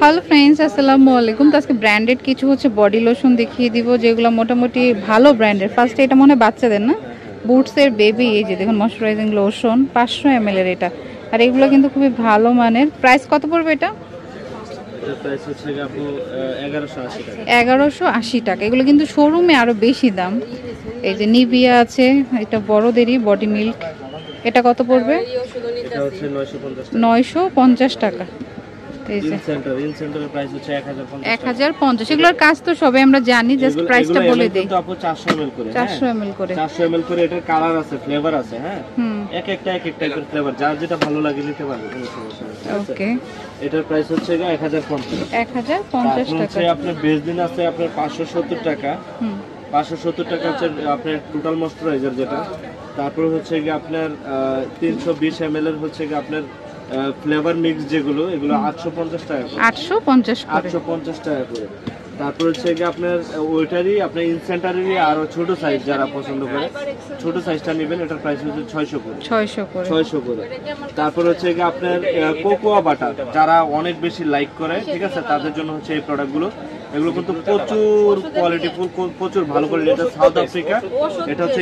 Hello friends, আসসালামু আলাইকুম। তো আজকে ব্র্যান্ডেড কিছু হচ্ছে বডি লোশন দেখিয়ে দিব, যেগুলো মোটামুটি ভালো ব্র্যান্ডের। ফার্স্টে এটা মনে হয় বাচ্চাদের না, বুটসের বেবি। এই যে দেখুন, ময়শ্চারাইজিং লোশন 500 ml এর এটা। আর এগুলো কিন্তু খুবই ভালো মানের। প্রাইস কত পড়বে এটা? 1180 টাকা। এগুলো কিন্তু শোরুমে আরো বেশি দাম। এই যে নিভিয়া আছে, এটা বড়দেরই বডি মিল্ক। এটা কত পড়বে? এটা হচ্ছে 950 টাকা। ইনসেন্টারের প্রাইস হচ্ছে 1050। এগুলোর কাজ তো সবে আমরা জানি, জাস্ট প্রাইসটা বলে দেই। কিন্তু আপু 400 ml করে 400 ml করে 400 ml করে। এটার কালার আছে, ফ্লেভার আছে। হ্যাঁ, এক একটা টাইপের ফ্লেভার, যার যেটা ভালো লাগে নিতে পারবে, কোনো সমস্যা নেই। ওকে, এটার প্রাইস হচ্ছে 1050 টাকা। আপনার বেসলিন আছে আপনার 570 টাকা। 570 টাকা হচ্ছে আপনার টোটাল ময়েশ্চারাইজার যেটা। তারপর হচ্ছে কি আপনার 320 ml এর হচ্ছে কি আপনার ফ্লেভার মিক্স যেগুলো, এগুলো 850 টাকা করে। 850 টাকা করে। তারপর হচ্ছে কি আপনার ওইটারই আপনার ইনসেন্টারেরই আরো ছোট সাইজ যারা পছন্দ করে, ছোট সাইজটা নেবেন। এটার প্রাইস হচ্ছে 600 করে। তারপর হচ্ছে কি আপনার কোকোয়া বাটার যারা অনেক বেশি লাইক করে, ঠিক আছে, তাদের জন্য হচ্ছে এই প্রোডাক্টগুলো। এগুলো কিন্তু প্রচুর কোয়ালিটিফুল, প্রচুর ভালো কোয়ালিটি। এটা সাউথ আফ্রিকা, এটা হচ্ছে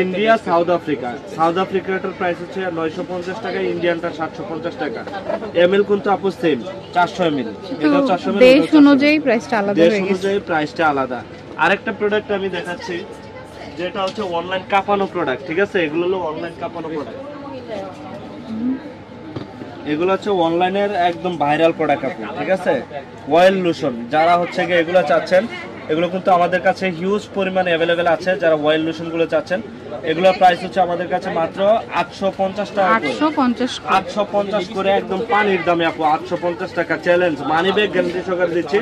ইন্ডিয়া সাউথ আফ্রিকাটার প্রাইস হচ্ছে 950 টাকা, ইন্ডিয়ানটা 750 টাকা। এমএল কিন্তু আপু সেম 400 ml। এটা 400 ml, দেশ অনুযায়ী প্রাইসটা আলাদা হয়ে গেছে। দেশ অনুযায়ী প্রাইসটা আলাদা। আরেকটা প্রোডাক্ট আমি দেখাচ্ছি, যেটা হচ্ছে অনলাইন কাঁপানো প্রোডাক্ট, ঠিক আছে। এগুলো হলো অনলাইন কাঁপানো প্রোডাক্ট। এগুলো হচ্ছে অনলাইনের একদম ভাইরাল প্রোডাক্ট আপু, ঠিক আছে। অয়েল লোশন যারা হচ্ছে গিয়ে এগুলো চাচ্ছেন, এগুলো কিন্তু আমাদের কাছে হিউজ পরিমাণে অ্যাভেলেবেল আছে। যারা অয়েল লোশন গুলো চাচ্ছেন, এগুলোর প্রাইস হচ্ছে আমাদের কাছে মাত্র 850 টাকা। 850 করে, একদম পানির দামে আপু। 850 টাকা চ্যালেঞ্জ, মানি ব্যাগ গ্যারান্টি সহকারে দিচ্ছি।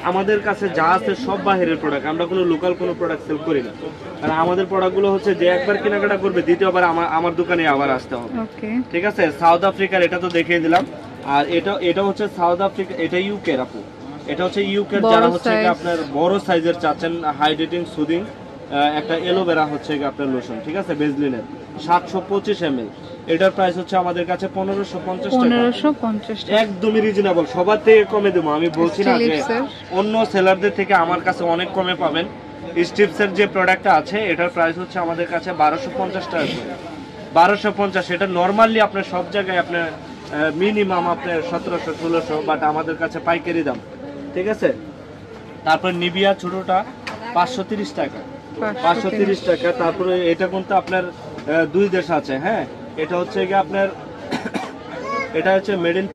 আমাদের কাছে যা আছে সব বাহিরের প্রোডাক্ট, আমরা কোনো লোকাল কোনো প্রোডাক্ট সেল করি না। কারণ আমাদের প্রোডাক্টগুলো হচ্ছে যে একবার কেনাকাটা করবে, দ্বিতীয়বার আমার দোকানে আবার আসতে হবে, ঠিক আছে। সাউথ আফ্রিকার এটা তো দেখিয়ে দিলাম। আর এটা হচ্ছে সাউথ আফ্রিকা, এটা ইউকে আপু। এটা হচ্ছে ইউকের যারা হচ্ছে আপনার বড় সাইজের চাচ্ছেন, হাইড্রেটিং সুদিং একটা এলোভেরা হচ্ছে আপনার লোশন, ঠিক আছে, বেজলিনের 725 ml। এটার প্রাইস হচ্ছে আমাদের কাছে 1550 টাকা। একদমই রিজনেবল, সবার থেকে কমে দেবো। আমি বলছি না যে অন্য সেলারদের থেকে আমার কাছে অনেক কমে পাবেন। স্টিপসের যে প্রোডাক্টটা আছে, এটার প্রাইস হচ্ছে আমাদের কাছে 1250 টাকা করে। 1250। এটা নরমালি আপনার সব জায়গায় আপনার মিনিমাম আপনার 1700-1600, বাট আমাদের কাছে পাইকারি দাম, ঠিক আছে। তারপর নিভিয়া ছোটটা 530 টাকা। 530 টাকা। তারপরে এটা কিন্তু আপনার 2 দেশ আছে। হ্যাঁ, এটা হচ্ছে কি আপনার এটা হচ্ছে মেড ইন